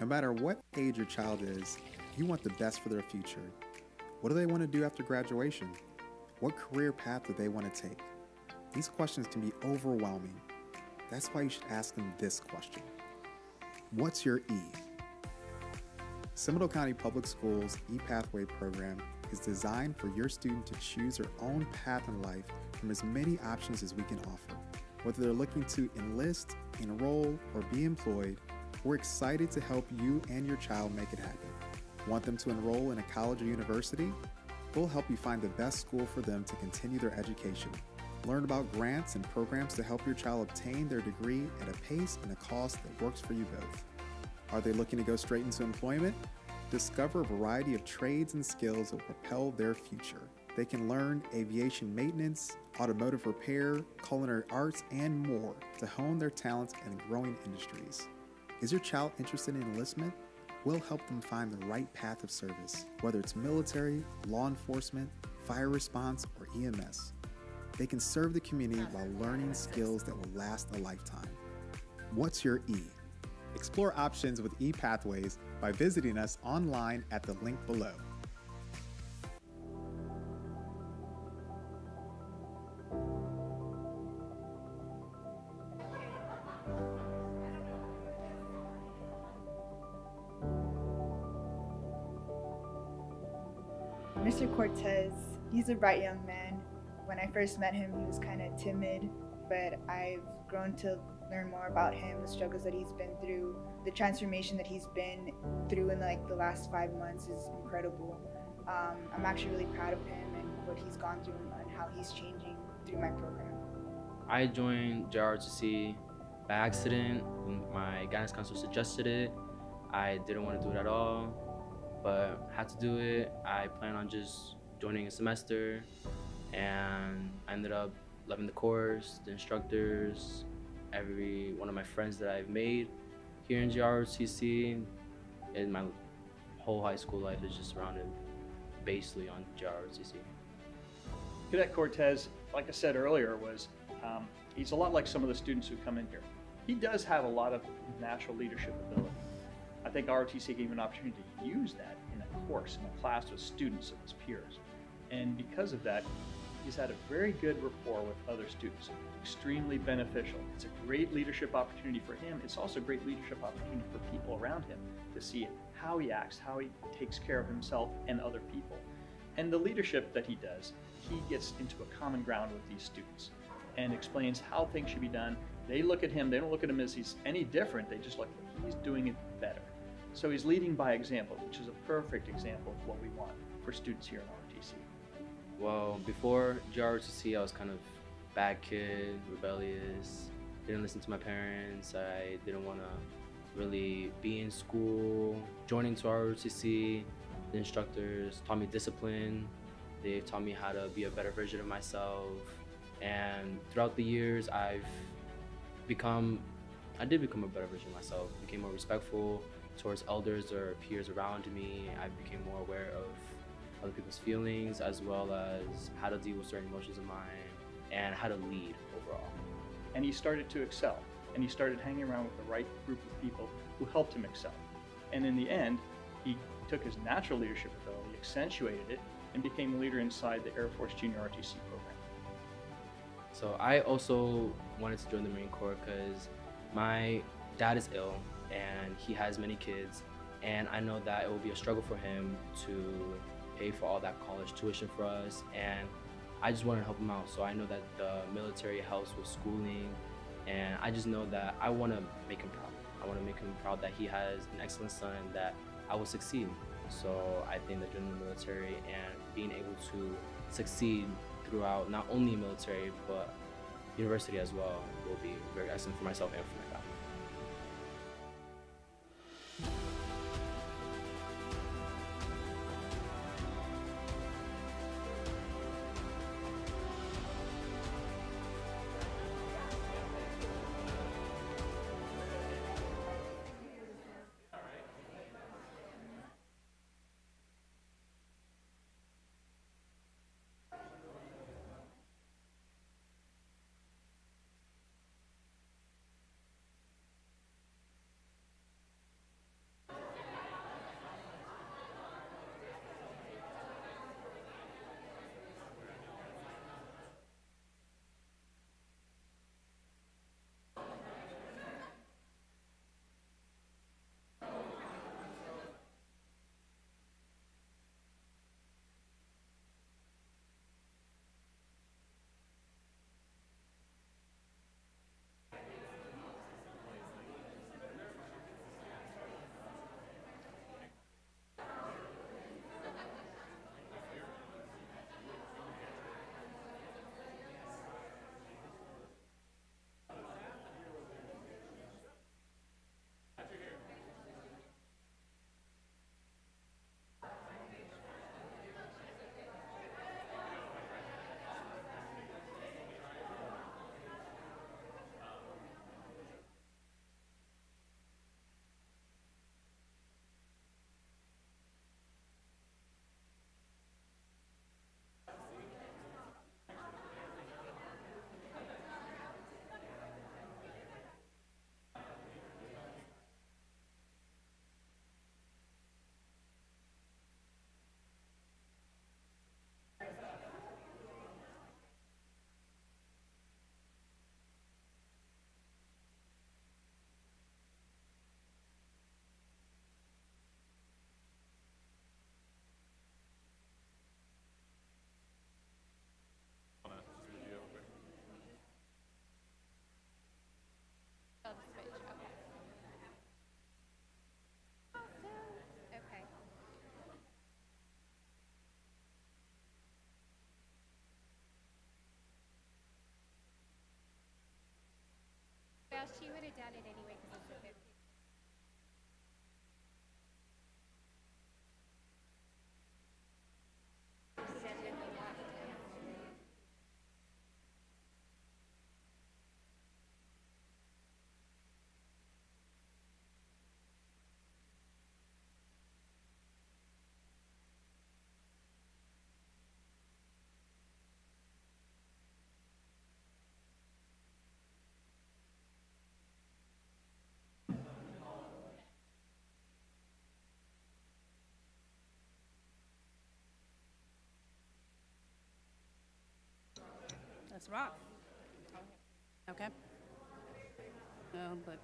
No matter what age your child is, you want the best for their future. What do they want to do after graduation? What career path do they want to take? These questions can be overwhelming. That's why you should ask them this question. What's your E? Seminole County Public Schools ePathway program is designed for your student to choose their own path in life from as many options as we can offer. Whether they're looking to enlist, enroll, or be employed, we're excited to help you and your child make it happen. Want them to enroll in a college or university? We'll help you find the best school for them to continue their education. Learn about grants and programs to help your child obtain their degree at a pace and a cost that works for you both. Are they looking to go straight into employment? Discover a variety of trades and skills that will propel their future. They can learn aviation maintenance, automotive repair, culinary arts, and more to hone their talents in growing industries. Is your child interested in enlistment? We'll help them find the right path of service, whether it's military, law enforcement, fire response, or EMS. They can serve the community while learning skills that will last a lifetime. What's your E? Explore options with ePathways by visiting us online at the link below. Mr. Cortez, he's a bright young man. When I first met him, he was kind of timid, but I've grown to learn more about him, the struggles that he's been through, the transformation that he's been through in the last 5 months is incredible. I'm actually really proud of him and what he's gone through and how he's changing through my program. I joined JROTC by accident. My guidance counselor suggested it. I didn't want to do it at all, but had to do it. I planned on just joining a semester, and I ended up loving the course, the instructors, every one of my friends that I've made here in JROTC, and my whole high school life is just surrounded basically on JROTC. Cadet Cortez, like I said earlier, he's a lot like some of the students who come in here. He does have a lot of natural leadership ability. I think ROTC gave him an opportunity to use that in a course, in a class with students of his peers. And because of that, he's had a very good rapport with other students, extremely beneficial. It's a great leadership opportunity for him. It's also a great leadership opportunity for people around him to see how he acts, how he takes care of himself and other people. And the leadership that he does, he gets into a common ground with these students and explains how things should be done. They look at him, they don't look at him as he's any different, they just look like he's doing it better. So he's leading by example, which is a perfect example of what we want for students here in ROTC. Well, before JROTC, I was kind of bad kid, rebellious, didn't listen to my parents, I didn't want to really be in school. Joining to ROTC, the instructors taught me discipline, they taught me how to be a better version of myself, and throughout the years I did become a better version of myself, became more respectful towards elders or peers around me. I became more aware of other people's feelings, as well as how to deal with certain emotions of mine and how to lead overall. And he started to excel, and he started hanging around with the right group of people who helped him excel. And in the end, he took his natural leadership ability, accentuated it, and became a leader inside the Air Force Junior ROTC program. So I also wanted to join the Marine Corps because my dad is ill and he has many kids, and I know that it will be a struggle for him to pay for all that college tuition for us, and I just want to help him out. So I know that the military helps with schooling, and I just know that I want to make him proud. I want to make him proud that he has an excellent son and that I will succeed. So I think that joining the military and being able to succeed throughout not only military but university as well will be very excellent for myself and for my family. Yeah, she would have done it anyway because it's a 50. Let's rock. Okay. No, but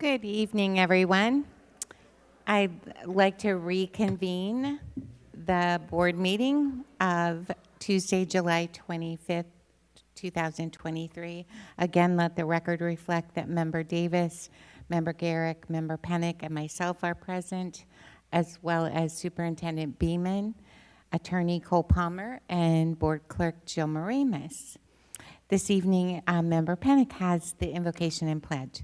Good evening, everyone. I'd like to reconvene the board meeting of Tuesday, July 25th, 2023. Again, let the record reflect that Member Davis, Member Garrick, Member Pennick, and myself are present, as well as Superintendent Beeman, Attorney Cole Palmer, and Board Clerk Jill Moramis. This evening, Member Pennick has the invocation and pledge.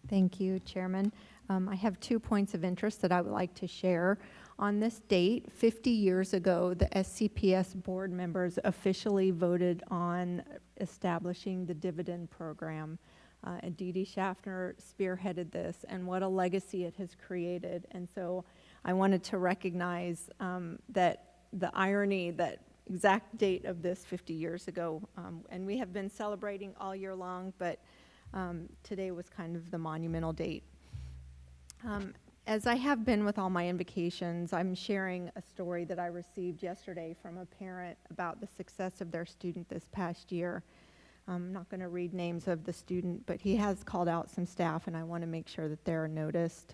Thank you, Chairman. I have 2 points of interest that I would like to share. On this date, 50 years ago, the SCPS board members officially voted on establishing the dividend program. And Dee Dee Schaffner spearheaded this, and what a legacy it has created. And so I wanted to recognize that the irony, that exact date of this 50 years ago, and we have been celebrating all year long, but today was kind of the monumental date. As I have been with all my invocations, I'm sharing a story that I received yesterday from a parent about the success of their student this past year. I'm not going to read names of the student, but he has called out some staff, and I want to make sure that they're noticed.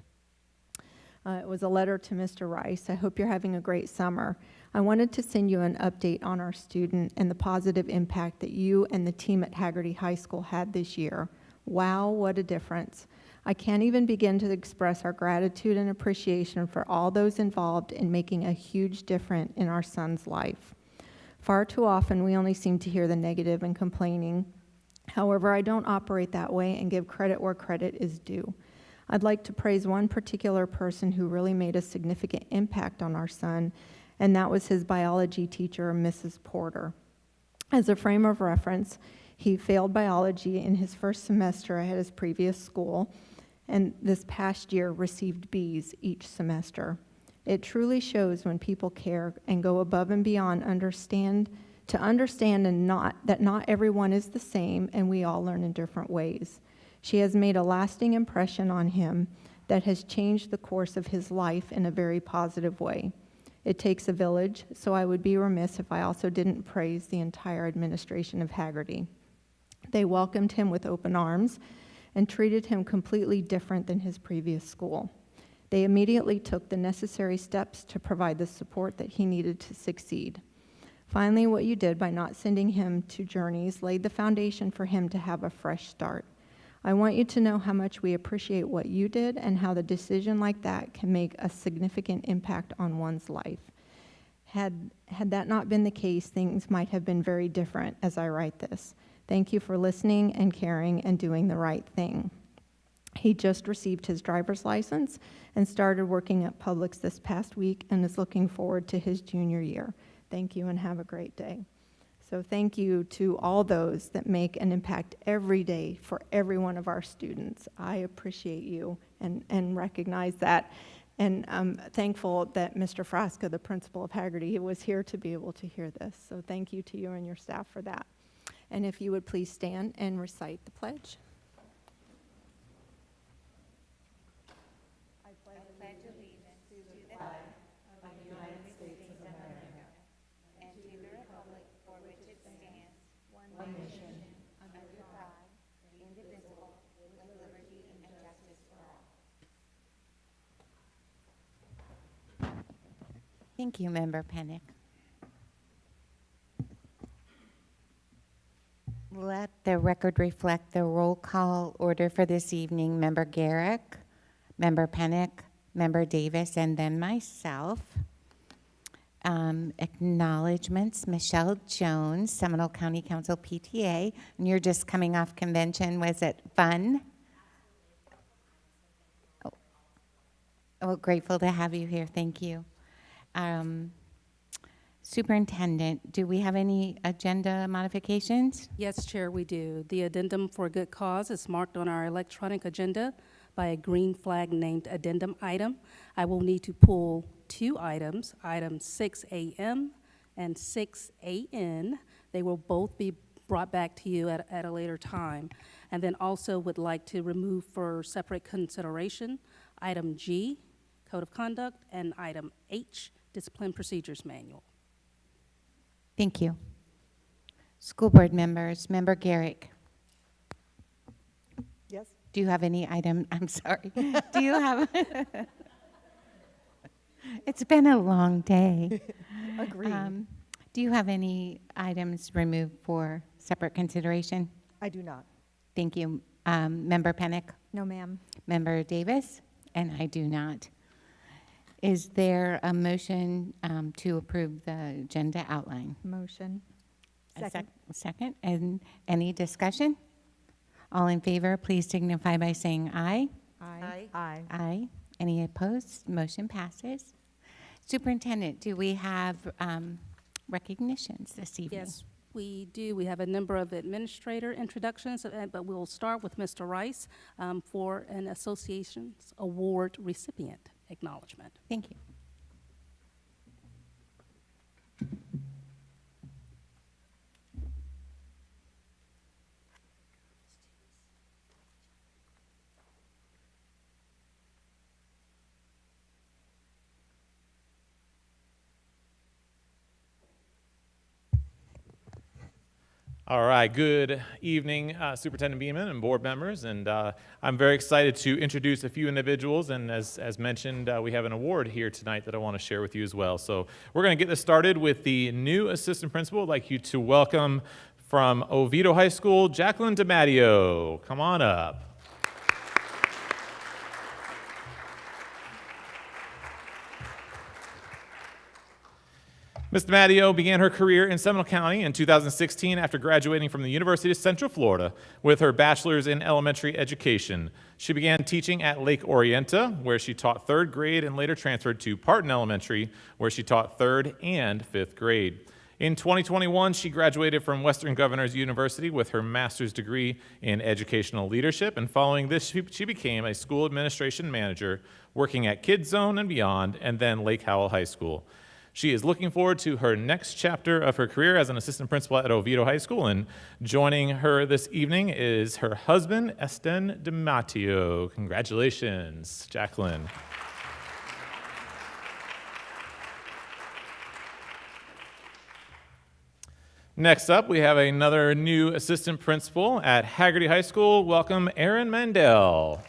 It was a letter to Mr. Rice. I hope you're having a great summer. I wanted to send you an update on our student and the positive impact that you and the team at Hagerty High School had this year. Wow, what a difference. I can't even begin to express our gratitude and appreciation for all those involved in making a huge difference in our son's life. Far too often, we only seem to hear the negative and complaining. However, I don't operate that way and give credit where credit is due. I'd like to praise one particular person who really made a significant impact on our son, and that was his biology teacher, Mrs. Porter. As a frame of reference, He failed biology in his first semester at his previous school, and this past year received B's each semester. It truly shows when people care and go above and beyond to understand that not everyone is the same, and we all learn in different ways. She has made a lasting impression on him that has changed the course of his life in a very positive way. It takes a village, so I would be remiss if I also didn't praise the entire administration of Hagerty. They welcomed him with open arms and treated him completely different than his previous school. They immediately took the necessary steps to provide the support that he needed to succeed. Finally, what you did by not sending him to Journeys laid the foundation for him to have a fresh start. I want you to know how much we appreciate what you did and how the decision like that can make a significant impact on one's life. Had that not been the case, things might have been very different as I write this. Thank you for listening and caring and doing the right thing. He just received his driver's license and started working at Publix this past week and is looking forward to his junior year. Thank you and have a great day. So thank you to all those that make an impact every day for every one of our students. I appreciate you and recognize that. And I'm thankful that Mr. Frasca, the principal of Hagerty, was here to be able to hear this. So thank you to you and your staff for that. And if you would please stand and recite the pledge. I pledge allegiance to the flag of the United States of America and to the republic for which it stands, one nation, under God, indivisible, with liberty and justice for all. Thank you, Member Pennick. Let the record reflect the roll call order for this evening. Member Garrick, Member Pennick, Member Davis, and then myself. Acknowledgements, Michelle Jones, Seminole County Council PTA. And you're just coming off convention. Was it fun? Oh, grateful to have you here. Thank you. Superintendent, do we have any agenda modifications? Yes, Chair, we do. The addendum for a good cause is marked on our electronic agenda by a green flag named addendum item. I will need to pull two items, items 6AM and 6AN. They will both be brought back to you at a later time. And then also would like to remove for separate consideration item G, Code of Conduct, and item H, Discipline Procedures Manual. Thank you. School board members, Member Garrick. Yes. Do you have any item? I'm sorry. Do you have? It's been a long day. Agreed. Do you have any items removed for separate consideration? I do not. Thank you. Member Pennick? No, ma'am. Member Davis? And I do not. Is there a motion to approve the agenda outline? Motion. Second. Second. And any discussion? All in favor, please signify by saying aye. Aye. Aye. Any opposed? Motion passes. Superintendent, do we have recognitions this evening? Yes, we do. We have a number of administrator introductions, but we'll start with Mr. Rice for an association's award recipient acknowledgement. Thank you. All right, good evening, Superintendent Beeman and board members, and I'm very excited to introduce a few individuals, and as mentioned, we have an award here tonight that I want to share with you as well. So we're going to get this started with the new assistant principal. I'd like you to welcome from Oviedo High School, Jacqueline DiMatteo. Come on up. Ms. DiMatteo began her career in Seminole County in 2016 after graduating from the University of Central Florida with her bachelor's in elementary education. She began teaching at Lake Orienta, where she taught 3rd grade and later transferred to Parton Elementary, where she taught 3rd and 5th grade. In 2021, she graduated from Western Governors University with her master's degree in educational leadership, and following this, she became a school administration manager working at Kids Zone and Beyond, and then Lake Howell High School. She is looking forward to her next chapter of her career as an assistant principal at Oviedo High School, and joining her this evening is her husband, Esten DiMatteo. Congratulations, Jacqueline. Next up, we have another new assistant principal at Haggerty High School. Welcome, Erin Mandel.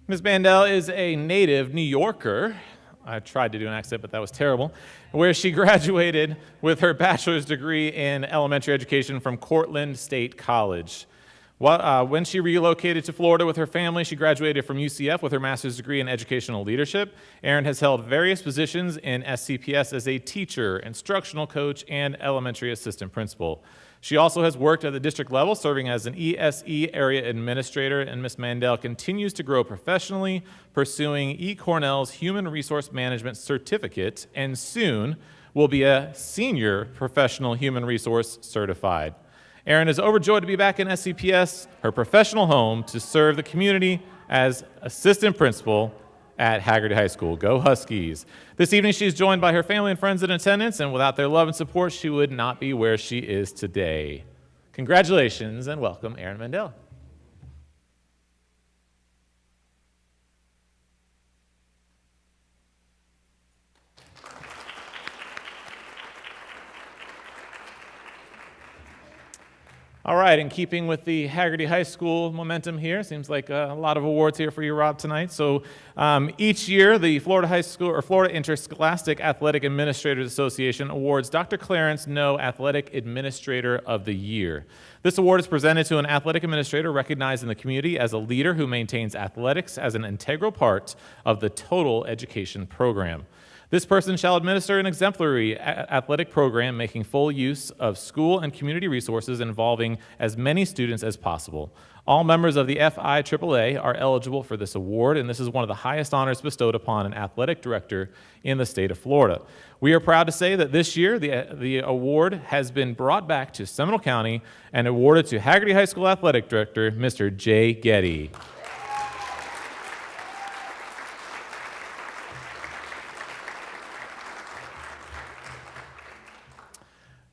Ms. Mandel is a native New Yorker. I tried to do an accent, but that was terrible. Where she graduated with her bachelor's degree in elementary education from Cortland State College. When she relocated to Florida with her family, she graduated from UCF with her master's degree in educational leadership. Erin has held various positions in SCPS as a teacher, instructional coach, and elementary assistant principal. She also has worked at the district level, serving as an ESE area administrator, and Ms. Mandel continues to grow professionally, pursuing eCornell's Human Resource Management Certificate, and soon will be a Senior Professional Human Resource Certified. Erin is overjoyed to be back in SCPS, her professional home, to serve the community as assistant principal at Haggerty High School. Go Huskies. This evening she's joined by her family and friends in attendance, and without their love and support, she would not be where she is today. Congratulations and welcome, Erin Mandel. All right, in keeping with the Haggerty High School momentum here, seems like a lot of awards here for you, Rob, tonight. So each year, the Florida High School or Florida Interscholastic Athletic Administrators Association awards Dr. Clarence No Athletic Administrator of the Year. This award is presented to an athletic administrator recognized in the community as a leader who maintains athletics as an integral part of the total education program. This person shall administer an exemplary athletic program making full use of school and community resources involving as many students as possible. All members of the FIAAA are eligible for this award, and this is one of the highest honors bestowed upon an athletic director in the state of Florida. We are proud to say that this year the award has been brought back to Seminole County and awarded to Haggerty High School Athletic Director, Mr. Jay Getty.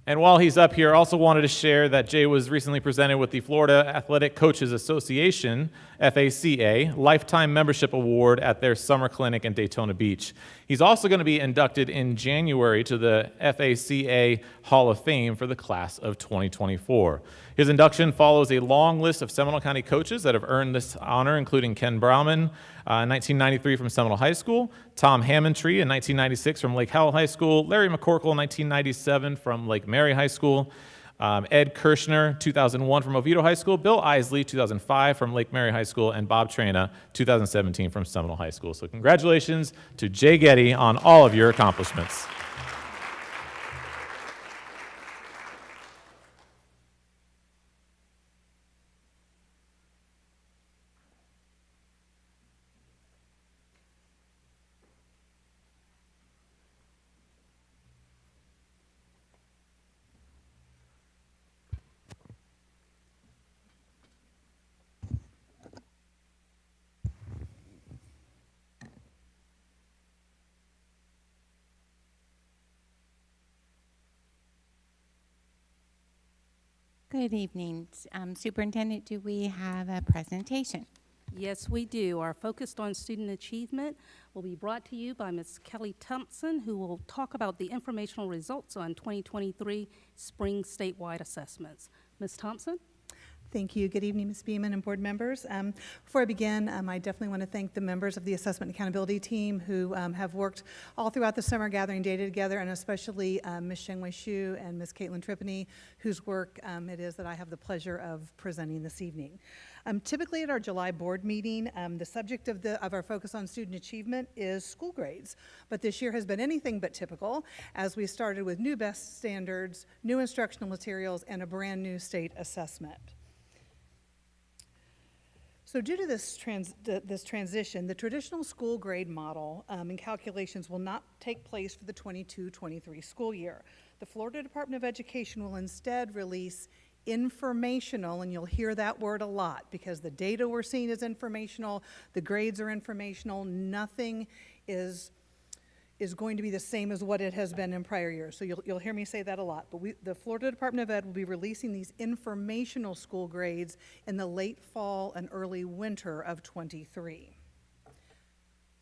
And while he's up here, I also wanted to share that Jay was recently presented with the Florida Athletic Coaches Association, FACA, Lifetime Membership Award at their summer clinic in Daytona Beach. He's also going to be inducted in January to the FACA Hall of Fame for the class of 2024. His induction follows a long list of Seminole County coaches that have earned this honor, including Ken Brauman, 1993 from Seminole High School, Tom Hammondtree in 1996 from Lake Howell High School, Larry McCorkle in 1997 from Lake Mary High School, Ed Kirshner, 2001 from Oviedo High School, Bill Isley, 2005 from Lake Mary High School, and Bob Trena, 2017 from Seminole High School. So congratulations to Jay Getty on all of your accomplishments. Good evening. Superintendent, do we have a presentation? Yes, we do. Our Focused on Student Achievement will be brought to you by Ms. Kelly Thompson, who will talk about the informational results on 2023 spring statewide assessments. Ms. Thompson? Thank you. Good evening, Ms. Beeman and board members. Before I begin, I definitely want to thank the members of the Assessment Accountability Team who have worked all throughout the summer gathering data together, and especially Ms. Shengwei Xu and Ms. Caitlin Tripany, whose work it is that I have the pleasure of presenting this evening. Typically at our July board meeting, the subject of our focus on student achievement is school grades, but this year has been anything but typical, as we started with new best standards, new instructional materials, and a brand new state assessment. So due to this transition, the traditional school grade model and calculations will not take place for the 22-23 school year. The Florida Department of Education will instead release informational, and you'll hear that word a lot because the data we're seeing is informational, the grades are informational, nothing is going to be the same as what it has been in prior years. So you'll hear me say that a lot. But the Florida Department of Ed will be releasing these informational school grades in the late fall and early winter of '23.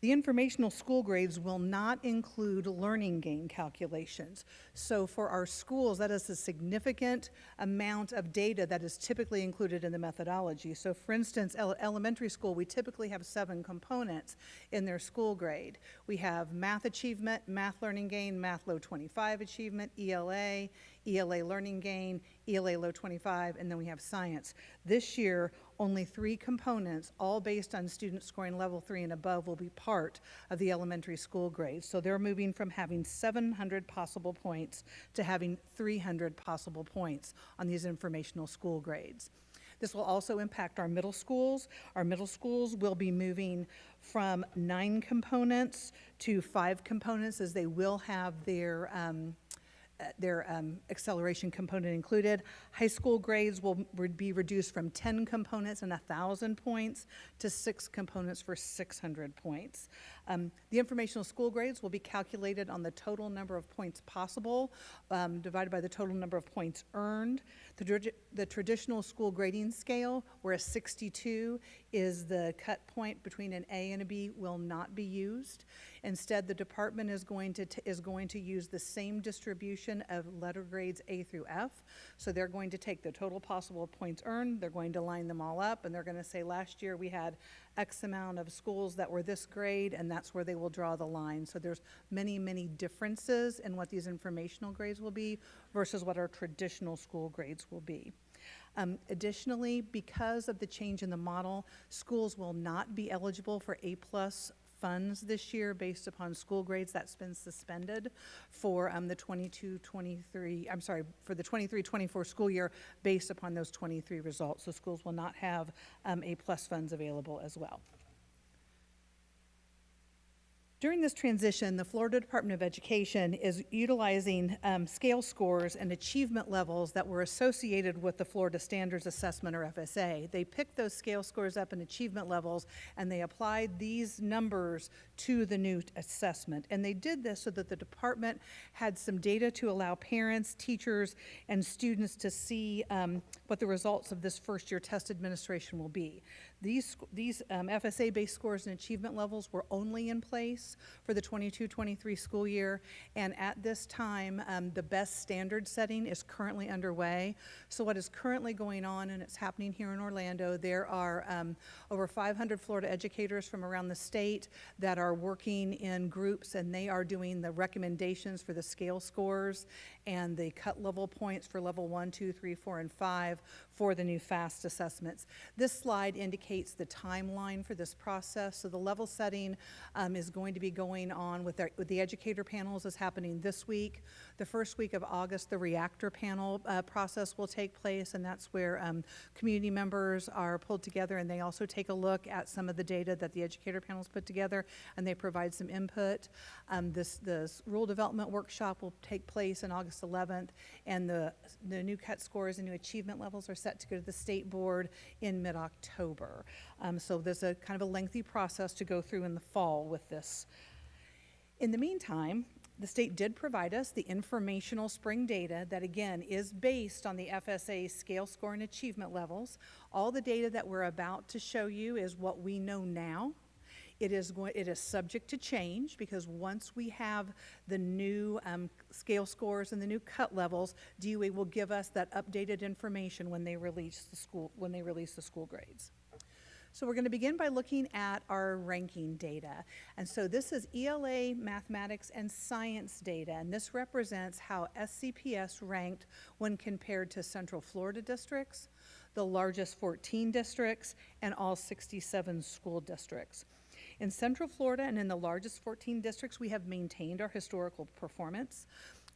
The informational school grades will not include learning gain calculations. So for our schools, that is a significant amount of data that is typically included in the methodology. So for instance, elementary school, we typically have 7 components in their school grade. We have math achievement, math learning gain, math low 25 achievement, ELA learning gain, ELA low 25, and then we have science. This year, only 3 components, all based on students scoring level 3 and above, will be part of the elementary school grades. So they're moving from having 700 possible points to having 300 possible points on these informational school grades. This will also impact our middle schools. Our middle schools will be moving from 9 components to 5 components, as they will have their acceleration component included. High school grades would be reduced from 10 components and 1,000 points to 6 components for 600 points. The informational school grades will be calculated on the total number of points possible, divided by the total number of points earned. The traditional school grading scale, where a 62 is the cut point between an A and a B, will not be used. Instead, the department is going to use the same distribution of letter grades A through F. So they're going to take the total possible points earned, they're going to line them all up, and they're going to say, last year we had X amount of schools that were this grade, and that's where they will draw the line. So there's many, many differences in what these informational grades will be versus what our traditional school grades will be. Additionally, because of the change in the model, schools will not be eligible for A+ funds this year based upon school grades. That's been suspended for the 23-24 school year based upon those 23 results. So schools will not have A+ funds available as well. During this transition, the Florida Department of Education is utilizing scale scores and achievement levels that were associated with the Florida Standards Assessment, or FSA. They picked those scale scores up and achievement levels, and they applied these numbers to the new assessment. And they did this so that the department had some data to allow parents, teachers, and students to see what the results of this first-year test administration will be. These FSA-based scores and achievement levels were only in place for the 22-23 school year, and at this time, the best standard setting is currently underway. So what is currently going on, and it's happening here in Orlando, there are over 500 Florida educators from around the state that are working in groups, and they are doing the recommendations for the scale scores and the cut level points for level 1, 2, 3, 4, and 5 for the new FAST assessments. This slide indicates the timeline for this process. So the level setting is going to be going on with the educator panels is happening this week. The first week of August, the reactor panel process will take place, and that's where community members are pulled together, and they also take a look at some of the data that the educator panels put together, and they provide some input. This rule development workshop will take place on August 11th, and the new cut scores and new achievement levels are set to go to the state board in mid-October. So there's a kind of a lengthy process to go through in the fall with this. In the meantime, the state did provide us the informational spring data that, again, is based on the FSA scale score and achievement levels. All the data that we're about to show you is what we know now. It is subject to change, because once we have the new scale scores and the new cut levels, DOE will give us that updated information when they release the school grades. So we're going to begin by looking at our ranking data. And so this is ELA, mathematics, and science data, and this represents how SCPS ranked when compared to Central Florida districts, the largest 14 districts, and all 67 school districts. In Central Florida and in the largest 14 districts, we have maintained our historical performance.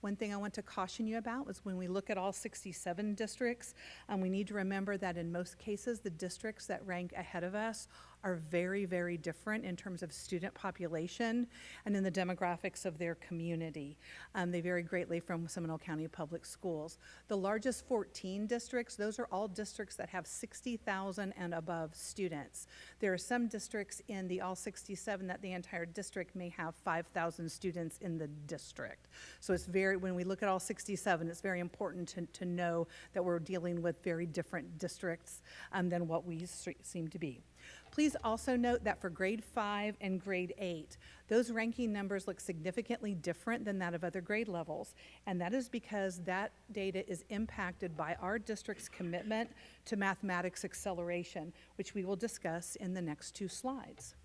One thing I want to caution you about is when we look at all 67 districts, we need to remember that in most cases, the districts that rank ahead of us are very, very different in terms of student population and in the demographics of their community. They vary greatly from Seminole County Public Schools. The largest 14 districts, those are all districts that have 60,000 and above students. There are some districts in the all 67 that the entire district may have 5,000 students in the district. So it's when we look at all 67, it's very important to know that we're dealing with very different districts than what we seem to be. Please also note that for grade 5 and grade 8, those ranking numbers look significantly different than that of other grade levels, and that is because that data is impacted by our district's commitment to mathematics acceleration, which we will discuss in the next 2 slides.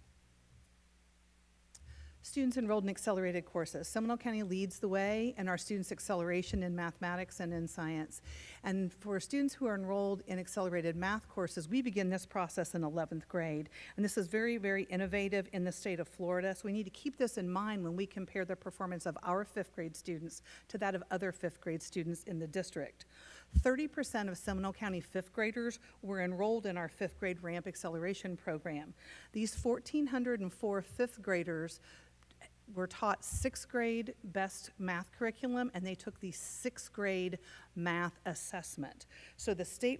Students enrolled in accelerated courses. Seminole County leads the way in our students' acceleration in mathematics and in science. And for students who are enrolled in accelerated math courses, we begin this process in 11th grade. And this is very, very innovative in the state of Florida. So we need to keep this in mind when we compare the performance of our 5th grade students to that of other 5th grade students in the district. 30% of Seminole County 5th graders were enrolled in our 5th grade ramp acceleration program. These 1,404 5th graders were taught 6th grade best math curriculum, and they took the 6th grade math assessment. So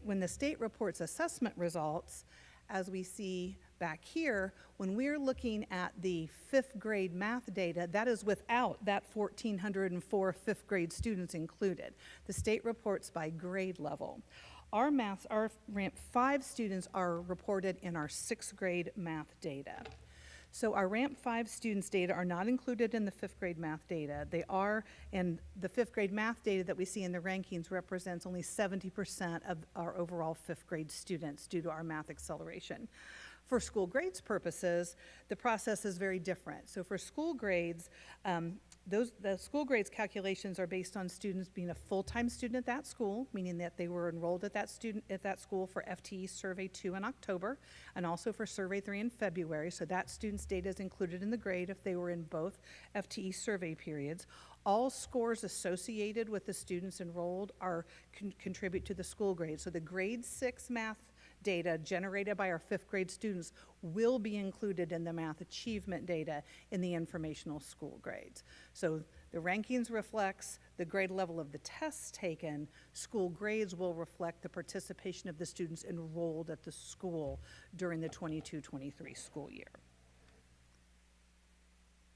when the state reports assessment results, as we see back here, when we're looking at the 5th grade math data, that is without that 1,404 5th grade students included. The state reports by grade level. Our ramp 5 students are reported in our 6th grade math data. So our ramp 5 students' data are not included in the 5th grade math data. They are, and the 5th grade math data that we see in the rankings represents only 70% of our overall 5th grade students due to our math acceleration. For school grades purposes, the process is very different. So for school grades, the school grades calculations are based on students being a full-time student at that school, meaning that they were enrolled at that school for FTE Survey 2 in October, and also for Survey 3 in February. So that student's data is included in the grade if they were in both FTE survey periods. All scores associated with the students enrolled contribute to the school grade. So the grade 6 math data generated by our 5th grade students will be included in the math achievement data in the informational school grades. So the rankings reflects the grade level of the tests taken. School grades will reflect the participation of the students enrolled at the school during the 22-23 school year.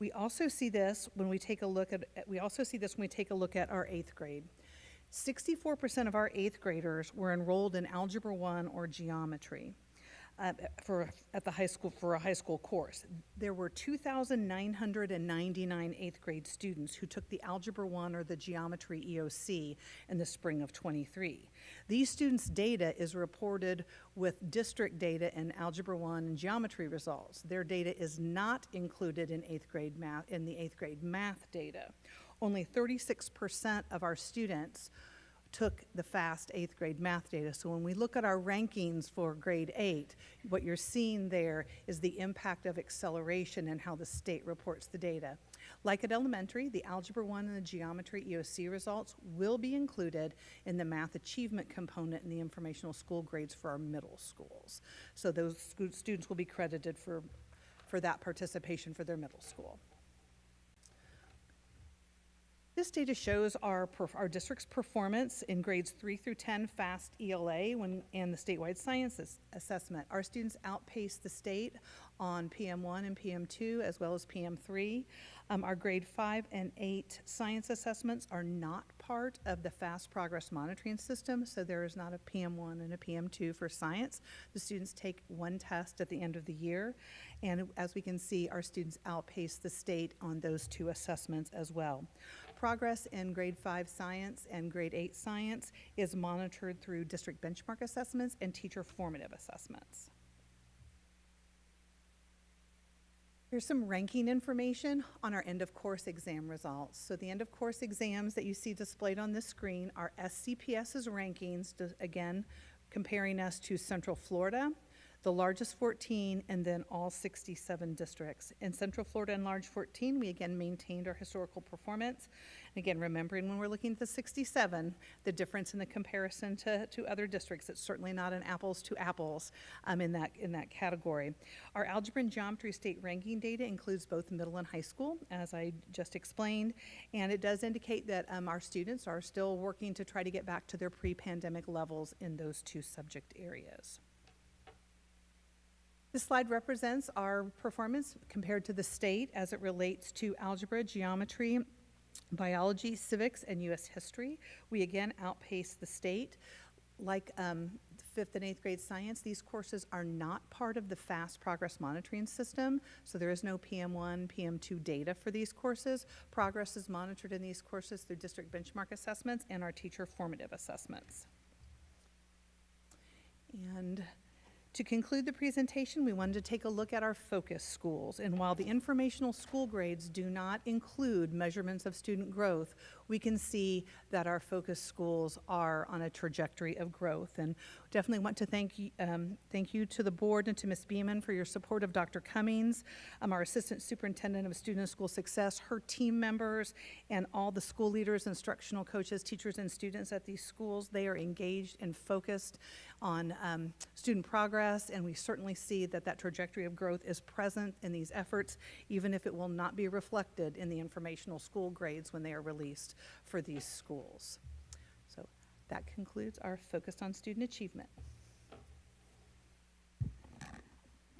We also see this when we take a look at our 8th grade. 64% of our 8th graders were enrolled in Algebra 1 or Geometry for a high school course. There were 2,999 8th grade students who took the Algebra 1 or the Geometry EOC in the spring of 23. These students' data is reported with district data in Algebra 1 and Geometry results. Their data is not included in the 8th grade math data. Only 36% of our students took the FAST 8th grade math data. So when we look at our rankings for grade 8, what you're seeing there is the impact of acceleration and how the state reports the data. Like at elementary, the Algebra 1 and the Geometry EOC results will be included in the math achievement component in the informational school grades for our middle schools. So those students will be credited for that participation for their middle school. This data shows our district's performance in grades 3 through 10 FAST ELA and the statewide science assessment. Our students outpaced the state on PM1 and PM2 as well as PM3. Our grade 5 and 8 science assessments are not part of the FAST progress monitoring system, so there is not a PM1 and a PM2 for science. The students take one test at the end of the year, and as we can see, our students outpace the state on those 2 assessments as well. Progress in grade 5 science and grade 8 science is monitored through district benchmark assessments and teacher formative assessments. Here's some ranking information on our end of course exam results. So the end of course exams that you see displayed on this screen are SCPS's rankings, again, comparing us to Central Florida. the largest 14, and then all 67 districts. In Central Florida and large 14, we again maintained our historical performance. And again, remembering when we're looking at the 67, the difference in the comparison to other districts, it's certainly not an apples to apples in that category. Our algebra and geometry state ranking data includes both middle and high school, as I just explained, and it does indicate that our students are still working to try to get back to their pre-pandemic levels in those two subject areas. This slide represents our performance compared to the state as it relates to algebra, geometry, biology, civics, and U.S. history. We again outpaced the state. Like 5th and 8th grade science, these courses are not part of the FAST progress monitoring system, so there is no PM1, PM2 data for these courses. Progress is monitored in these courses through district benchmark assessments and our teacher formative assessments. And to conclude the presentation, we wanted to take a look at our focus schools. And while the informational school grades do not include measurements of student growth, we can see that our focus schools are on a trajectory of growth. And definitely want to thank you to the board and to Ms. Beeman for your support of Dr. Cummings, our Assistant Superintendent of Student and School Success, her team members, and all the school leaders, instructional coaches, teachers, and students at these schools. They are engaged and focused on student progress, and we certainly see that that trajectory of growth is present in these efforts, even if it will not be reflected in the informational school grades when they are released for these schools. So that concludes our focus on student achievement.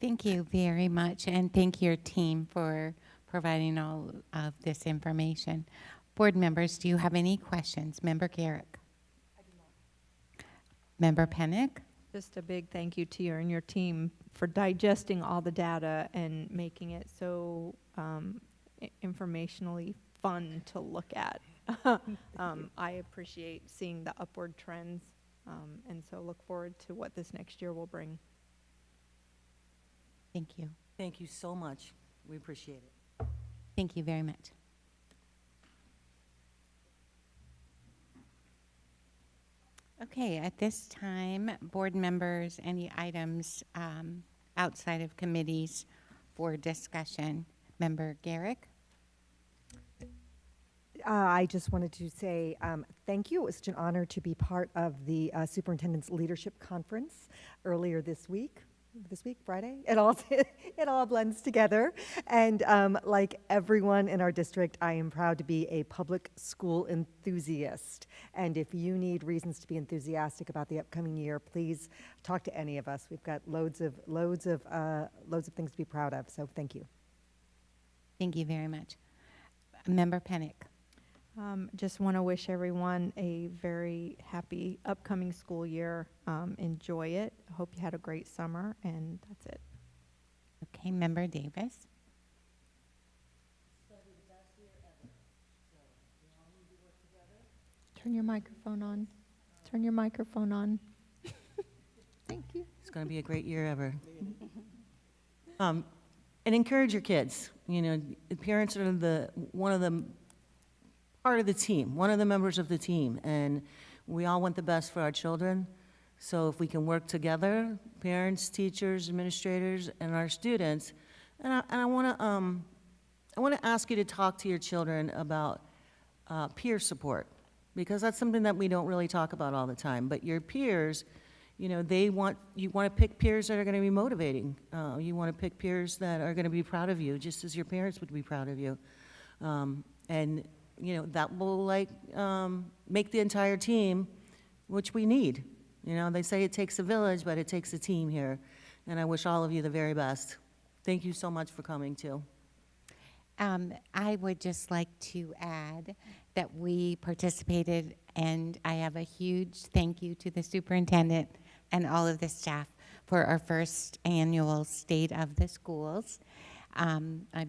Thank you very much, and thank your team for providing all of this information. Board members, do you have any questions? Member Garrick. Member Pennick? Just a big thank you to you and your team for digesting all the data and making it so informationally fun to look at. I appreciate seeing the upward trends, and so look forward to what this next year will bring. Thank you. Thank you so much. We appreciate it. Thank you very much. Okay, at this time, board members, any items outside of committees for discussion? Member Garrick? I just wanted to say thank you. It was such an honor to be part of the Superintendent's Leadership Conference earlier this week. Friday, it all blends together. And like everyone in our district, I am proud to be a public school enthusiast. And if you need reasons to be enthusiastic about the upcoming year, please talk to any of us. We've got loads of things to be proud of. So thank you. Thank you very much. Member Pennick? Just want to wish everyone a very happy upcoming school year. Enjoy it. Hope you had a great summer, and that's it. Okay, Member Davis? Turn your microphone on. Turn your microphone on. Thank you. It's going to be a great year ever. And encourage your kids. You know, the parents are one of the part of the team, one of the members of the team, and we all want the best for our children. So if we can work together, parents, teachers, administrators, and our students, and I want to ask you to talk to your children about peer support, because that's something that we don't really talk about all the time. But your peers, you know, you want to pick peers that are going to be motivating. You want to pick peers that are going to be proud of you, just as your parents would be proud of you, and you know, that will make the entire team, which we need. You know, they say it takes a village, but it takes a team here. And I wish all of you the very best. Thank you so much for coming, too. I would just like to add that we participated, and I have a huge thank you to the superintendent and all of the staff for our first annual State of the Schools.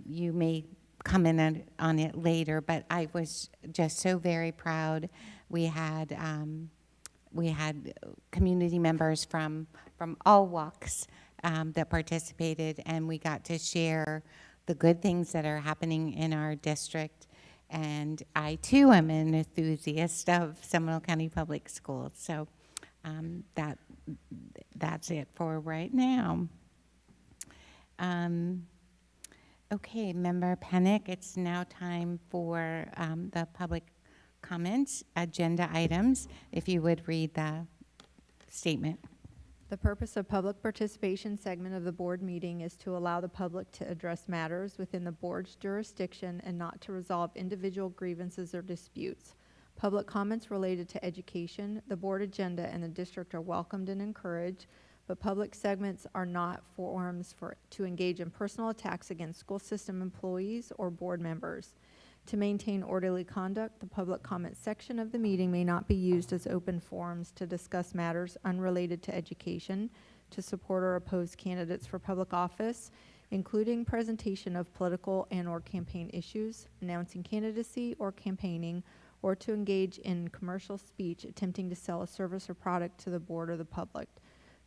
You may comment on it later, but I was just so very proud. We had community members from all walks that participated, and we got to share the good things that are happening in our district. And I too am an enthusiast of Seminole County Public Schools, so that that's it for right now. Okay, Member Pennick, it's now time for the public comments, agenda items. If you would read the statement. The purpose of public participation segment of the board meeting is to allow the public to address matters within the board's jurisdiction and not to resolve individual grievances or disputes. Public comments related to education, the board agenda, and the district are welcomed and encouraged, but public segments are not forums to engage in personal attacks against school system employees or board members. To maintain orderly conduct, the public comment section of the meeting may not be used as open forums to discuss matters unrelated to education, to support or oppose candidates for public office, including presentation of political and/or campaign issues, announcing candidacy or campaigning, or to engage in commercial speech attempting to sell a service or product to the board or the public.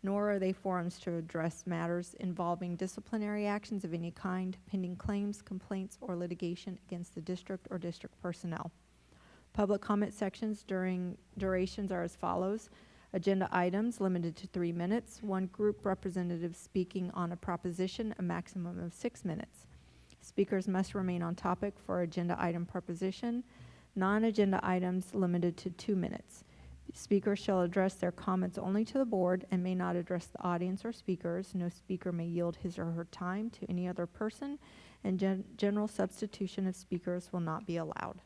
Nor are they forums to address matters involving disciplinary actions of any kind, pending claims, complaints, or litigation against the district or district personnel. Public comment sections during durations are as follows. Agenda items limited to 3 minutes. One group representative speaking on a proposition, a maximum of 6 minutes. Speakers must remain on topic for agenda item proposition. Non-agenda items limited to 2 minutes. Speakers shall address their comments only to the board and may not address the audience or speakers. No speaker may yield his or her time to any other person, and general substitution of speakers will not be allowed.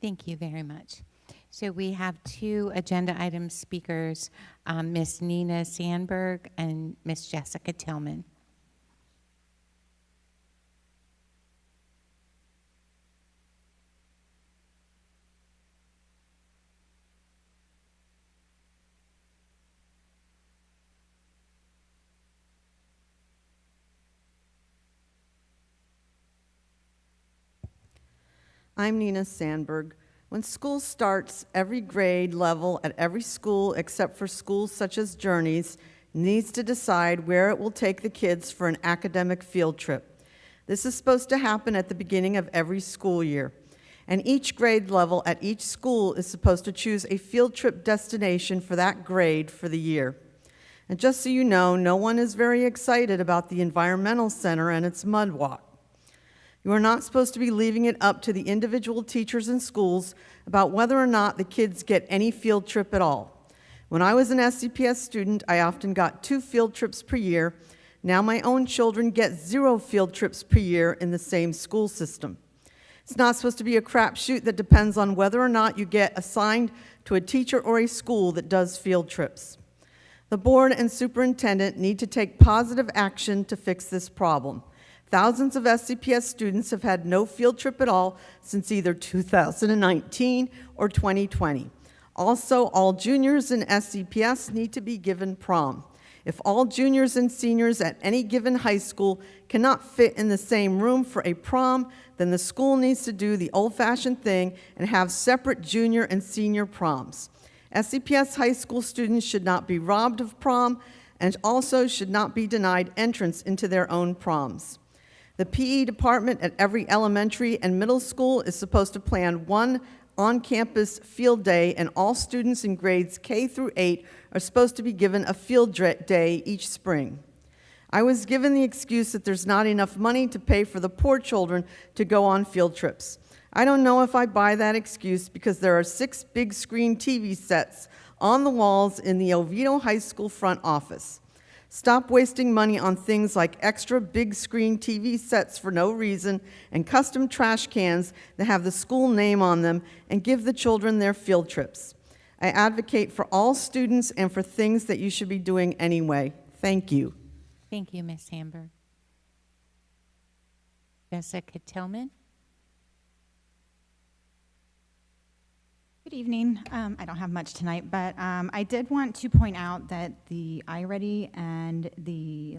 Thank you very much. So we have 2 agenda item speakers, Ms. Nina Sandberg and Ms. Jessica Tillman. I'm Nina Sandberg. When school starts, every grade level at every school, except for schools such as Journeys, needs to decide where it will take the kids for an academic field trip. This is supposed to happen at the beginning of every school year. And each grade level at each school is supposed to choose a field trip destination for that grade for the year. And just so you know, no one is very excited about the Environmental Center and its mud walk. You are not supposed to be leaving it up to the individual teachers and schools about whether or not the kids get any field trip at all. When I was an SCPS student, I often got 2 field trips per year. Now my own children get 0 field trips per year in the same school system. It's not supposed to be a crapshoot that depends on whether or not you get assigned to a teacher or a school that does field trips. The board and superintendent need to take positive action to fix this problem. Thousands of SCPS students have had no field trip at all since either 2019 or 2020. Also, all juniors in SCPS need to be given prom. If all juniors and seniors at any given high school cannot fit in the same room for a prom, then the school needs to do the old-fashioned thing and have separate junior and senior proms. SCPS high school students should not be robbed of prom and also should not be denied entrance into their own proms. The PE department at every elementary and middle school is supposed to plan one on-campus field day, and all students in grades K through 8 are supposed to be given a field day each spring. I was given the excuse that there's not enough money to pay for the poor children to go on field trips. I don't know if I buy that excuse because there are 6 big screen TV sets on the walls in the Oviedo High School front office. Stop wasting money on things like extra big screen TV sets for no reason and custom trash cans that have the school name on them, and give the children their field trips. I advocate for all students and for things that you should be doing anyway. Thank you. Thank you, Ms. Hamburg. Jessica Tillman. Good evening. I don't have much tonight, but I did want to point out that the iReady and the,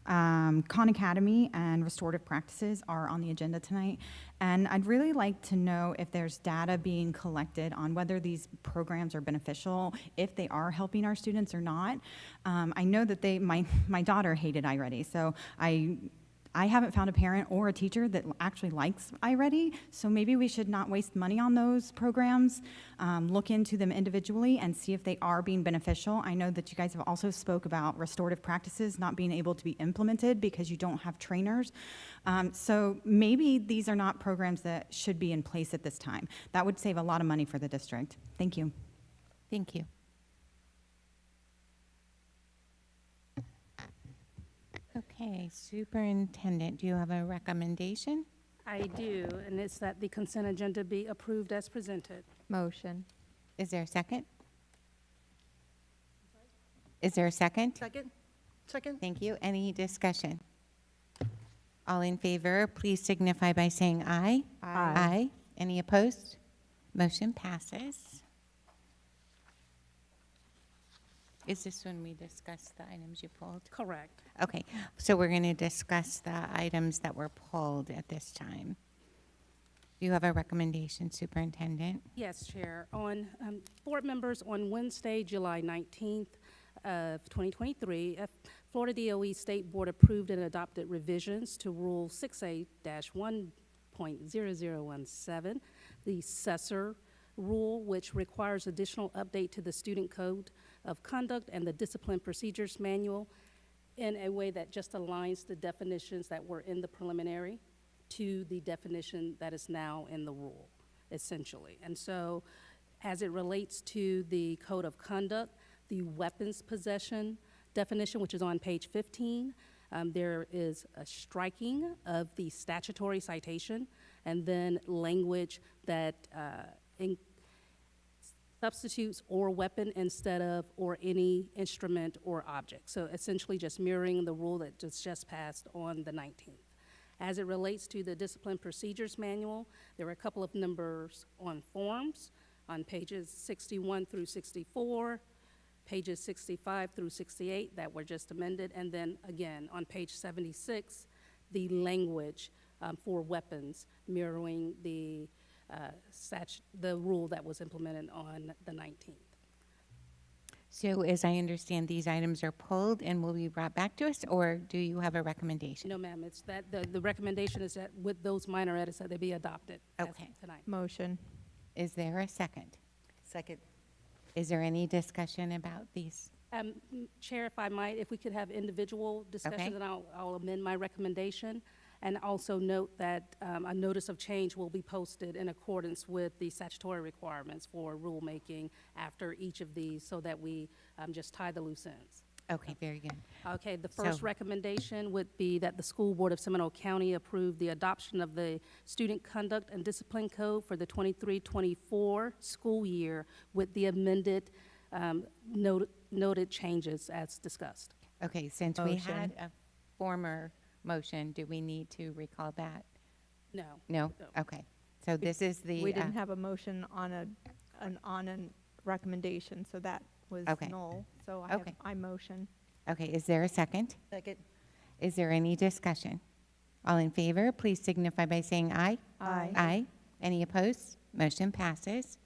Khan Academy and restorative practices are on the agenda tonight. And I'd really like to know if there's data being collected on whether these programs are beneficial, if they are helping our students or not. I know that my daughter hated iReady, so I I haven't found a parent or a teacher that actually likes iReady, so maybe we should not waste money on those programs. Look into them individually and see if they are being beneficial. I know that you guys have also spoke about restorative practices not being able to be implemented because you don't have trainers. So maybe these are not programs that should be in place at this time. That would save a lot of money for the district. Thank you. Thank you. Okay, Superintendent, do you have a recommendation? I do, and it's that the consent agenda be approved as presented. Motion. Is there a second? Is there a second? Second? Second? Thank you. Any discussion? All in favor, please signify by saying aye. Aye. Aye. Any opposed? Motion passes. Is this when we discuss the items you pulled? Correct. Okay, so we're going to discuss the items that were pulled at this time. Do you have a recommendation, Superintendent? Yes, Chair. On board members, on Wednesday, July 19th of 2023, Florida DOE State Board approved and adopted revisions to Rule 6A-1.0017, the Cessor Rule, which requires additional update to the Student Code of Conduct and the Discipline Procedures Manual in a way that just aligns the definitions that were in the preliminary to the definition that is now in the rule, essentially. And so, as it relates to the Code of Conduct, the weapons possession definition, which is on page 15, there is a striking of the statutory citation and then language that substitutes or weapon instead of or any instrument or object. So essentially just mirroring the rule that just passed on the 19th. As it relates to the Discipline Procedures Manual, there were a couple of numbers on forms on pages 61 through 64, pages 65 through 68 that were just amended, and then again on page 76, the language for weapons mirroring the rule that was implemented on the 19th. So as I understand, these items are pulled and will be brought back to us, or do you have a recommendation? No, ma'am, it's that the recommendation is that with those minor edits that they be adopted Okay. tonight. Motion. Is there a second? Second. Is there any discussion about these? Chair, if I might, if we could have individual discussions, and I'll amend my recommendation. And also note that a notice of change will be posted in accordance with the statutory requirements for rulemaking after each of these so that we just tie the loose ends. Okay, very good. Okay, the first So- recommendation would be that the School Board of Seminole County approve the adoption of the Student Conduct and Discipline Code for the 23-24 school year with the amended noted changes as discussed. Okay, since we had Motion. a former motion, do we need to recall that? No. No? Okay. So this is the. We didn't have a motion on a recommendation, so that was Okay. null. So Okay. I motion. Okay, is there a second? Second. Is there any discussion? All in favor, please signify by saying aye. Aye. Aye. Any opposed? Motion passes.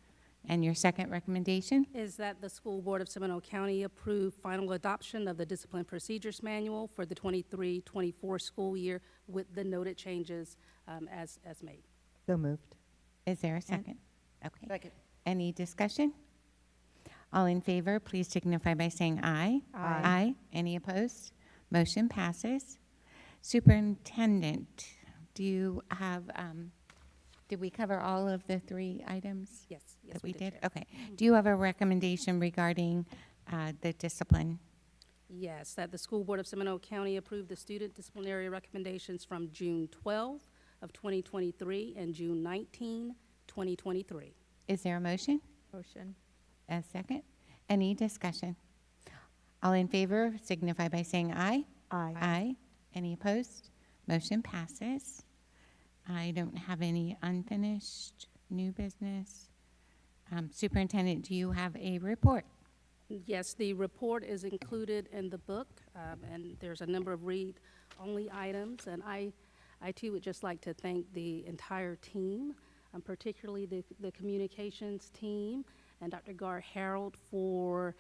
And your second recommendation? Is that the School Board of Seminole County approve final adoption of the Discipline Procedures Manual for the 23-24 school year with the noted changes as made. So moved. Is there a second? Okay. Second. Any discussion? All in favor, please signify by saying aye. Aye. Aye. Any opposed? Motion passes. Superintendent, do you have, did we cover all of the three items? Yes, yes, That we did? Chair. Okay. Do you have a recommendation regarding the discipline? Yes, that the School Board of Seminole County approve the student disciplinary recommendations from June 12 of 2023 and June 19, 2023. Is there a motion? Motion. A second? Any discussion? All in favor signify by saying aye. Aye. Aye. Any opposed? Motion passes. I don't have any unfinished new business. Superintendent, do you have a report? Yes, the report is included in the book, and there's a number of read-only items. And I too would just like to thank the entire team, particularly the communications team, and Dr. Gar Harold and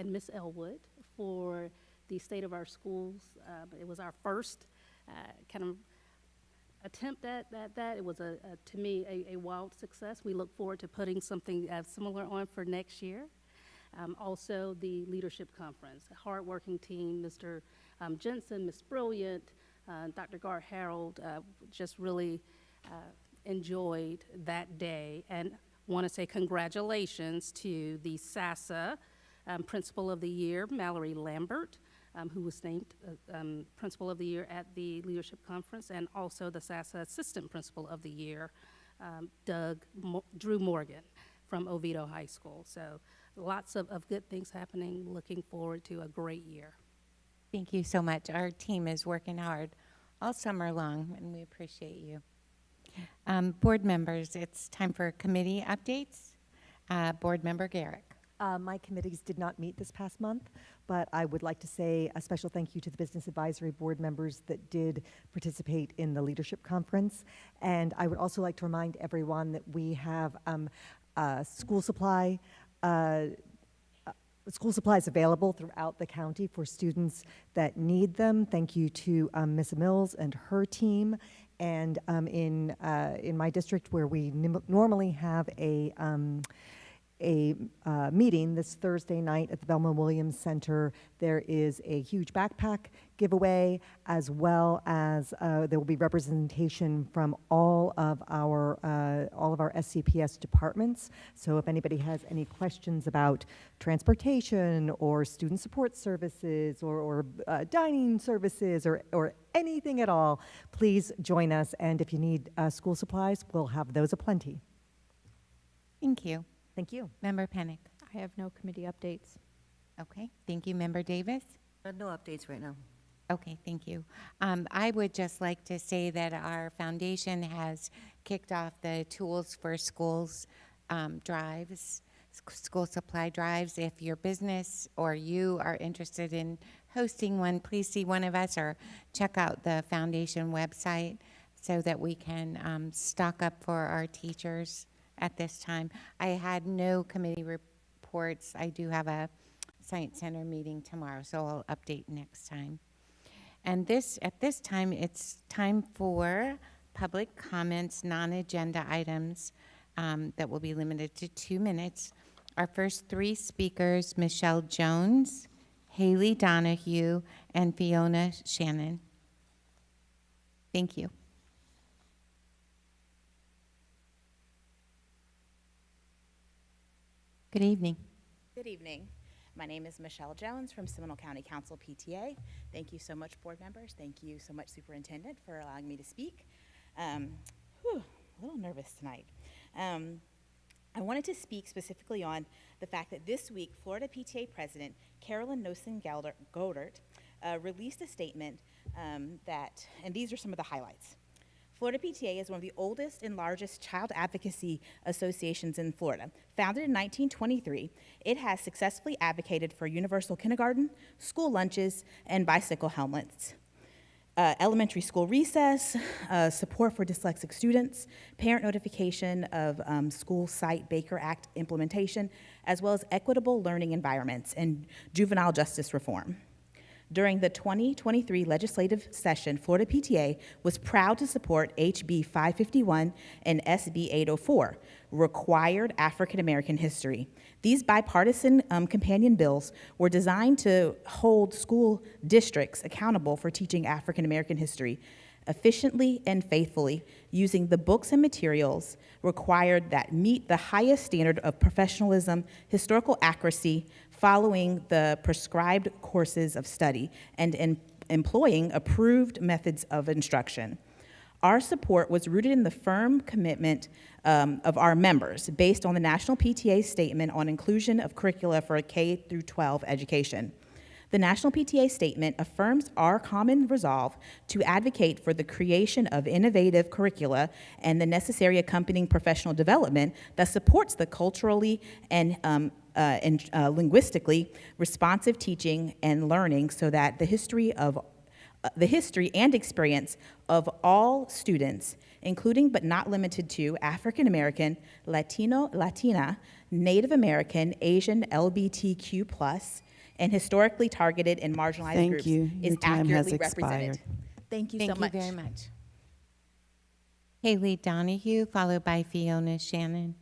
Ms. Elwood for the state of our schools. It was our first kind of attempt at that. It was, to me, a wild success. We look forward to putting something similar on for next year. Also, the leadership conference, a hardworking team, Mr. Jensen, Ms. Brilliant, Dr. Gar Harold, just really enjoyed that day, and want to say congratulations to the SASA Principal of the Year, Mallory Lambert, who was named Principal of the Year at the Leadership Conference, and also the SASA Assistant Principal of the Year, Drew Morgan from Oviedo High School. So lots of good things happening. Looking forward to a great year. Thank you so much. Our team is working hard all summer long, and we appreciate you. Board members, it's time for committee updates. Board Member Garrick. My committees did not meet this past month, but I would like to say a special thank you to the Business Advisory Board members that did participate in the Leadership Conference. And I would also like to remind everyone that we have school supplies available throughout the county for students that need them. Thank you to Ms. Mills and her team. And in my district, where we normally have a meeting this Thursday night at the Belma Williams Center, there is a huge backpack giveaway, as well as there will be representation from all of our SCPS departments. So if anybody has any questions about transportation or student support services or dining services or anything at all, please join us. And if you need school supplies, we'll have those aplenty. Thank you. Thank you. Member Penick. I have no committee updates. Okay, thank you. Member Davis. No updates right now. Okay, thank you. I would just like to say that our foundation has kicked off the Tools for Schools drives, school supply drives. If your business or you are interested in hosting one, please see one of us or check out the foundation website so that we can stock up for our teachers at this time. I had no committee reports. I do have a Science Center meeting tomorrow, so I'll update next time. And at this time, it's time for public comments, non-agenda items that will be limited to 2 minutes. Our first 3 speakers, Michelle Jones, Haley Donahue, and Fiona Shannon. Thank you. Good evening. Good evening. My name is Michelle Jones from Seminole County Council PTA. Thank you so much, board members. Thank you so much, Superintendent, for allowing me to speak. A little nervous tonight. I wanted to speak specifically on the fact that this week, Florida PTA President Carolyn Nosen-Godert released a statement that, and these are some of the highlights. Florida PTA is one of the oldest and largest child advocacy associations in Florida. Founded in 1923, it has successfully advocated for universal kindergarten, school lunches, and bicycle helmets, elementary school recess, support for dyslexic students, parent notification of School Site Baker Act implementation, as well as equitable learning environments and juvenile justice reform. During the 2023 legislative session, Florida PTA was proud to support HB 551 and SB 804, Required African American History. These bipartisan companion bills were designed to hold school districts accountable for teaching African American history efficiently and faithfully, using the books and materials required that meet the highest standard of professionalism, historical accuracy, following the prescribed courses of study, and employing approved methods of instruction. Our support was rooted in the firm commitment of our members based on the National PTA Statement on Inclusion of Curricula for K-12 Education. The National PTA Statement affirms our common resolve to advocate for the creation of innovative curricula and the necessary accompanying professional development that supports the culturally and linguistically responsive teaching and learning, so that the history and experience of all students including but not limited to African American, Latino, Latina, Native American, Asian, LGBTQ+, and historically targeted and marginalized Thank groups you. is Your time has accurately represented. expired. Thank you so much. Thank you very much. Haley Donahue, followed by Fiona Shannon.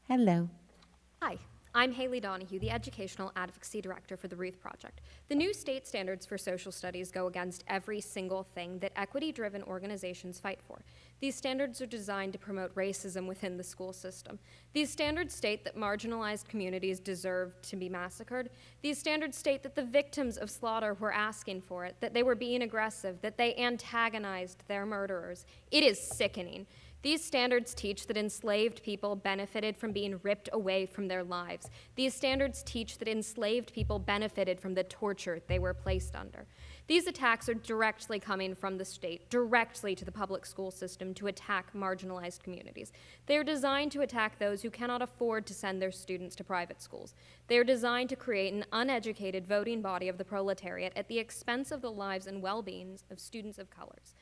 Hello. Hi, I'm Haley Donahue, the Educational Advocacy Director for the Ruth Project. The new state standards for social studies go against every single thing that equity-driven organizations fight for. These standards are designed to promote racism within the school system. These standards state that marginalized communities deserve to be massacred. These standards state that the victims of slaughter were asking for it, that they were being aggressive, that they antagonized their murderers. It is sickening. These standards teach that enslaved people benefited from being ripped away from their lives. These standards teach that enslaved people benefited from the torture they were placed under. These attacks are directly coming from the state, directly to the public school system to attack marginalized communities. They are designed to attack those who cannot afford to send their students to private schools. They are designed to create an uneducated voting body of the proletariat at the expense of the lives and well-being of students of colors.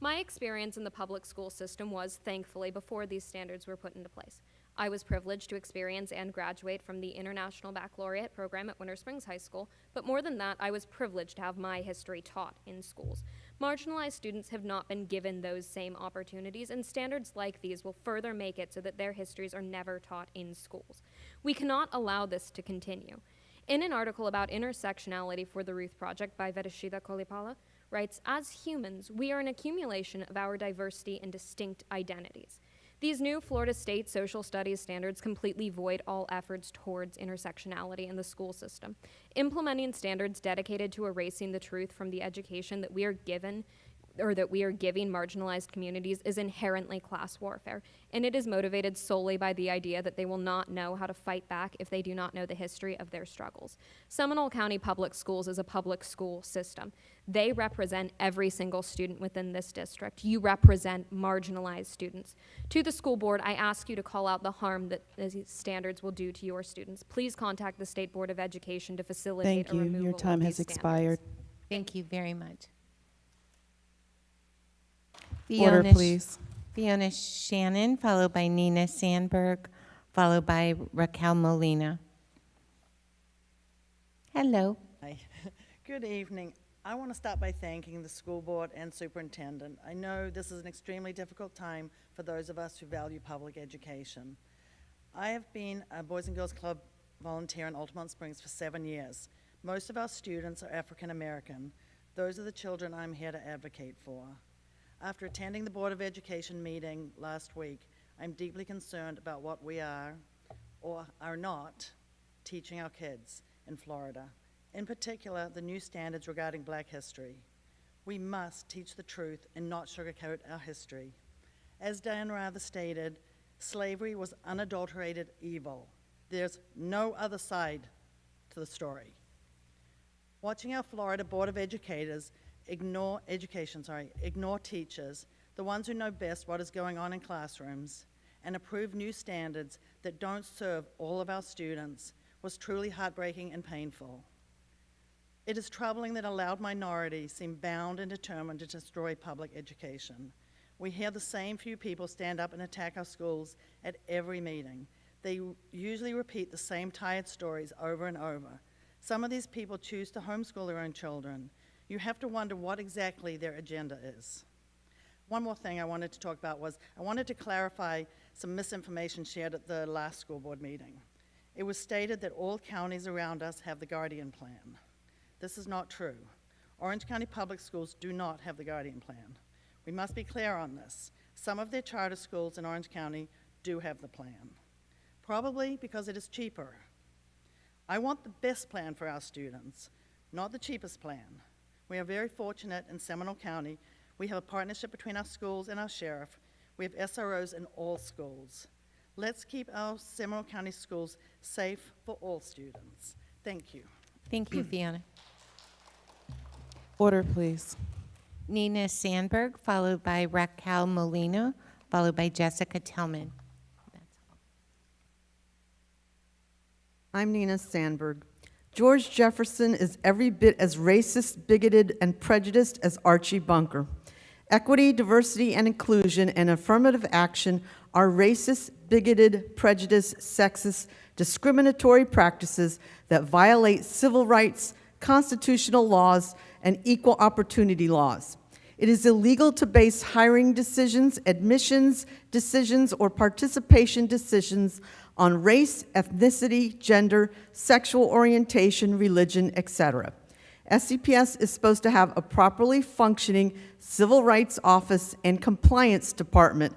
My experience in the public school system was, thankfully, before these standards were put into place. I was privileged to experience and graduate from the International Baccalaureate program at Winter Springs High School, but more than that, I was privileged to have my history taught in schools. Marginalized students have not been given those same opportunities, and standards like these will further make it so that their histories are never taught in schools. We cannot allow this to continue. In an article about intersectionality for the Ruth Project by Vedashida Kolipala, writes, as humans, we are an accumulation of our diversity and distinct identities. These new Florida State social studies standards completely void all efforts towards intersectionality in the school system. Implementing standards dedicated to erasing the truth from the education that we are given or that we are giving marginalized communities is inherently class warfare, and it is motivated solely by the idea that they will not know how to fight back if they do not know the history of their struggles. Seminole County Public Schools is a public school system. They represent every single student within this district. You represent marginalized students. To the school board, I ask you to call out the harm that these standards will do to your students. Please contact the State Board of Education to facilitate Thank a you. removal Your time of has these expired. Thank you very much. Order, please. Fiona Shannon, followed by Nina Sandberg, followed by Raquel Molina. Hello. Hi. Good evening. I want to start by thanking the school board and superintendent. I know this is an extremely difficult time for those of us who value public education. I have been a Boys and Girls Club volunteer in Altamont Springs for 7 years. Most of our students are African American. Those are the children I'm here to advocate for. After attending the Board of Education meeting last week, I'm deeply concerned about what we are or are not teaching our kids in Florida. In particular, the new standards regarding Black history. We must teach the truth and not sugarcoat our history. As Diane Rather stated, slavery was unadulterated evil. There's no other side to the story. Watching our Florida Board of Educators ignore teachers, the ones who know best what is going on in classrooms, and approve new standards that don't serve all of our students was truly heartbreaking and painful. It is troubling that a loud minority seem bound and determined to destroy public education. We hear the same few people stand up and attack our schools at every meeting. They usually repeat the same tired stories over and over. Some of these people choose to homeschool their own children. You have to wonder what exactly their agenda is. One more thing I wanted to talk about was I wanted to clarify some misinformation shared at the last school board meeting. It was stated that all counties around us have the Guardian Plan. This is not true. Orange County Public Schools do not have the Guardian Plan. We must be clear on this. Some of their charter schools in Orange County do have the plan, probably because it is cheaper. I want the best plan for our students, not the cheapest plan. We are very fortunate in Seminole County. We have a partnership between our schools and our sheriff. We have SROs in all schools. Let's keep our Seminole County schools safe for all students. Thank you. Thank you, Fiona. Order, please. Nina Sandberg, followed by Raquel Molina, followed by Jessica Tillman. I'm Nina Sandberg. George Jefferson is every bit as racist, bigoted, and prejudiced as Archie Bunker. Equity, diversity, and inclusion and affirmative action are racist, bigoted, prejudiced, sexist, discriminatory practices that violate civil rights, constitutional laws, and equal opportunity laws. It is illegal to base hiring decisions, admissions decisions, or participation decisions on race, ethnicity, gender, sexual orientation, religion, etc. SCPS is supposed to have a properly functioning civil rights office and compliance department,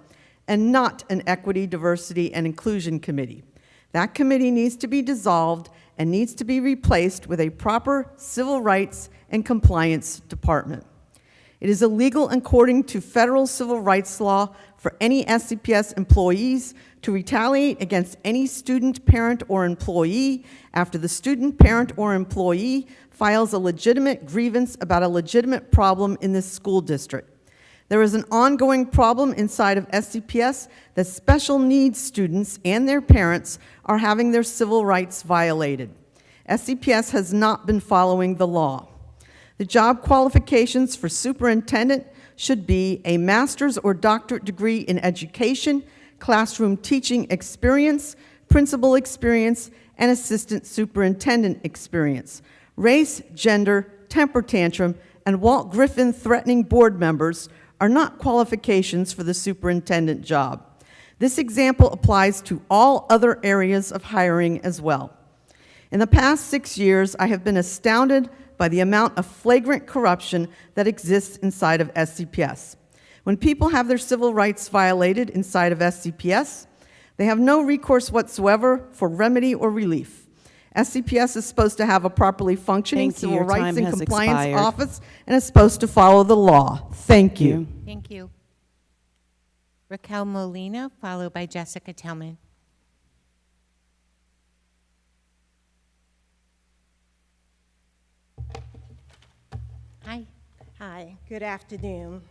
and not an equity, diversity, and inclusion committee. That committee needs to be dissolved and needs to be replaced with a proper civil rights and compliance department. It is illegal according to federal civil rights law for any SCPS employees to retaliate against any student, parent, or employee after the student, parent, or employee files a legitimate grievance about a legitimate problem in this school district. There is an ongoing problem inside of SCPS that special needs students and their parents are having their civil rights violated. SCPS has not been following the law. The job qualifications for superintendent should be a master's or doctorate degree in education, classroom teaching experience, principal experience, and assistant superintendent experience. Race, gender, temper tantrum, and Walt Griffin threatening board members are not qualifications for the superintendent job. This example applies to all other areas of hiring as well. In the past 6 years, I have been astounded by the amount of flagrant corruption that exists inside of SCPS. When people have their civil rights violated inside of SCPS, they have no recourse whatsoever for remedy or relief. SCPS is supposed to have a properly functioning civil rights and compliance office and is supposed to follow the law. Thank you. Thank you. Raquel Molina, followed by Jessica Tillman. Hi. Hi, good afternoon.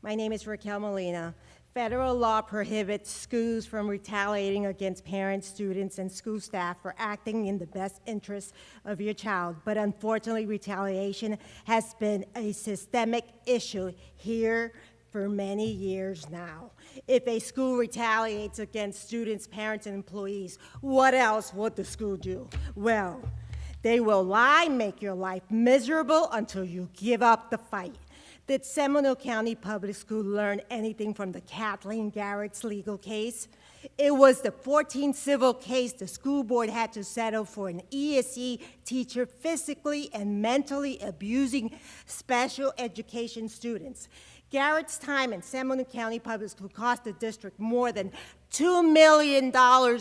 My name is Raquel Molina. Federal law prohibits schools from retaliating against parents, students, and school staff for acting in the best interest of your child. But unfortunately, retaliation has been a systemic issue here for many years now. If a school retaliates against students, parents, and employees, what else would the school do? Well, they will lie, make your life miserable until you give up the fight. Did Seminole County Public School learn anything from the Kathleen Garrett's legal case? It was the 14th civil case the school board had to settle for an ESE teacher physically and mentally abusing special education students. Garrett's time in Seminole County Public School cost the district more than $2 million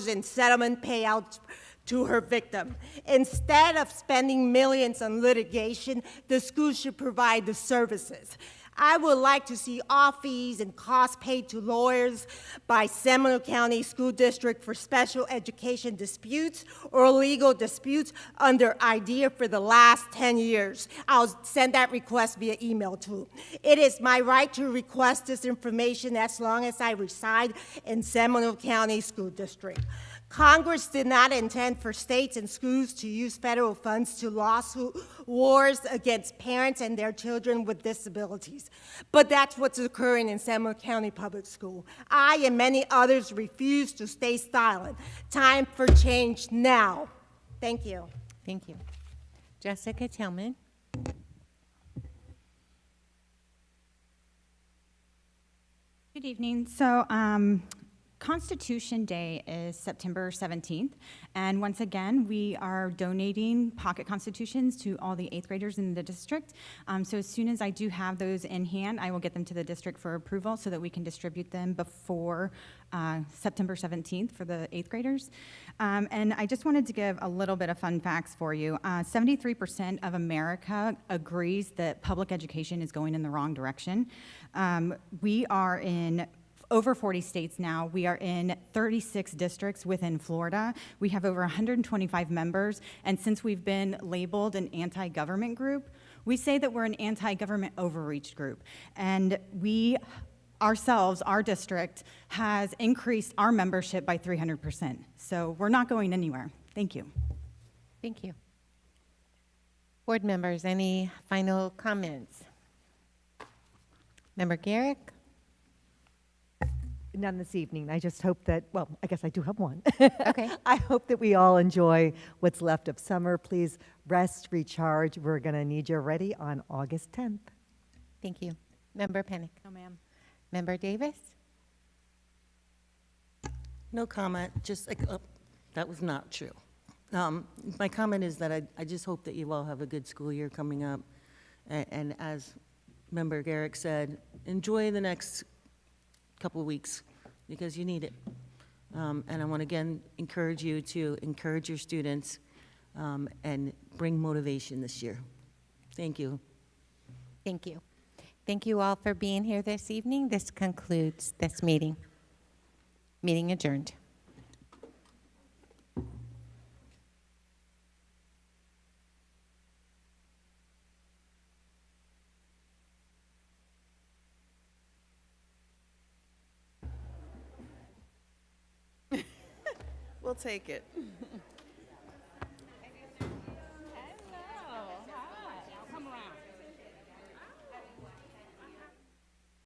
in settlement payouts to her victim. Instead of spending millions on litigation, the school should provide the services. I would like to see all fees and costs paid to lawyers by Seminole County School District for special education disputes or legal disputes under IDEA for the last 10 years. I'll send that request via email too. It is my right to request this information as long as I reside in Seminole County School District. Congress did not intend for states and schools to use federal funds to lawsuit wars against parents and their children with disabilities. But that's what's occurring in Seminole County Public School. I and many others refuse to stay silent. Time for change now. Thank you. Thank you. Jessica Tillman. Good evening. So, Constitution Day is September 17th, and once again, we are donating pocket constitutions to all the 8th graders in the district. So as soon as I do have those in hand, I will get them to the district for approval so that we can distribute them before September 17th for the 8th graders. And I just wanted to give a little bit of fun facts for you. 73% of America agrees that public education is going in the wrong direction. We are in over 40 states now. We are in 36 districts within Florida. We have over 125 members, and since we've been labeled an anti-government group, we say that we're an anti-government overreach group. And we ourselves, our district, has increased our membership by 300%. So we're not going anywhere. Thank you. Thank you. Board members, any final comments? Member Garrick? None this evening. I just hope that, well, I guess I do have one. Okay. I hope that we all enjoy what's left of summer. Please rest, recharge. We're going to need you ready on August 10th. Thank you. Member Pennick? No, ma'am. Member Davis? No comment, just like, that was not true. My comment is that I just hope that you all have a good school year coming up. And as Member Garrick said, enjoy the next couple weeks because you need it. And I want to again encourage you to encourage your students and bring motivation this year. Thank you. Thank you. Thank you all for being here this evening. This concludes this meeting. Meeting adjourned. We'll take it.